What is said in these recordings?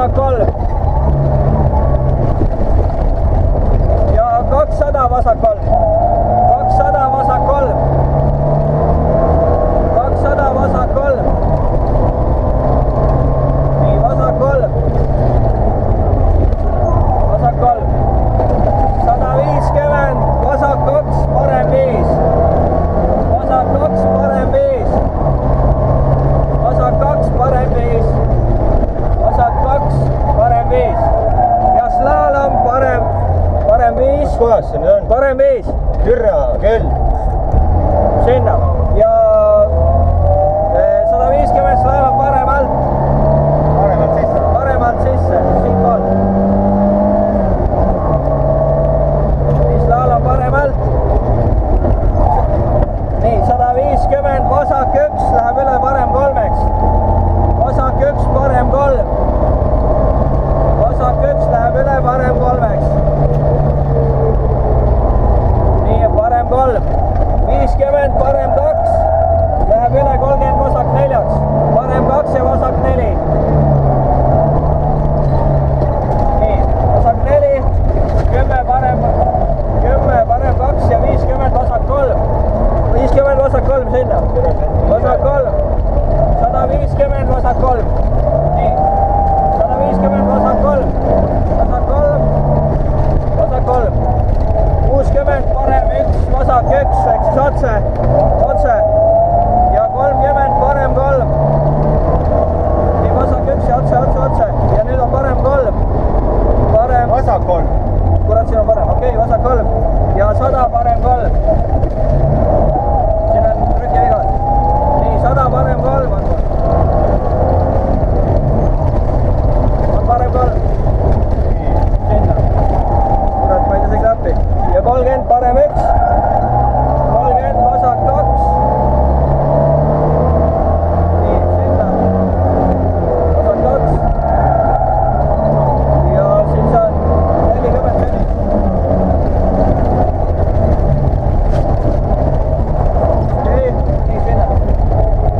vasak 3 ja 200 vasak 3, 200 vasak 3, 200 vasak 3, nii vasak 3, vasak 3, 150 vasak 2, parem 5, vasak 2, parem 5, vasak 2, parem 5, vasak 2, parem 5 ja slaalom parem 5. Kohas see nüüd on? Parem 5. Türa kell. Sinna ja 150 slaalom paremalt. Paremalt sisse. Paremalt sisse, siitpoolt. Nii slaalom paremalt. Nii 150 vasak 1 läheb üle parem 3-ks. Vasak 1 parem 3. Vasak 1 läheb üle parem 3-ks. Nii parem 3. 50 parem 2 läheb üle 30 vasak 4-ks. Parem 2 ja vasak 4. Nii vasak 4, 10 parem 2 ja 50 vasak 3. 50 vasak 3 sinna. Vasak 3. 150 vasak 3. Nii 150 vasak 3. Vasak 3. Vasak 3. 60 parem 1 vasak 1 ehk siis otse ja 30 parem 3. Nii vasak 1 ja otse ja nüüd on parem 3. Parem. Vasak 3. Kurat, siin on parem, okei, vasak 3 ja 100 parem 3. Siin on trükiviga. Nii 100 parem 3 on parem 3. Sinna. Kurat, ma ei tea, see klapi. Ja 30 parem 1. 30 vasak 2. Nii, sinna. Vasak 2. Ja siis on 40 seni. Okei, nii sinna. Ma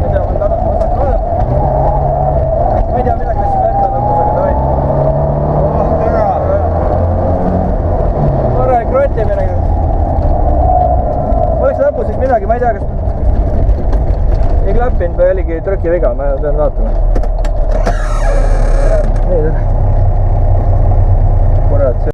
ei tea, ma tahan vasak 3. Ma ei tea midagi, mis välja lõpusega tohin. Oh, türa. Korralik rottimine. Oleks lõpus siis midagi, ma ei tea, kas ei klappinud või oligi trükiviga, ma pean vaatama.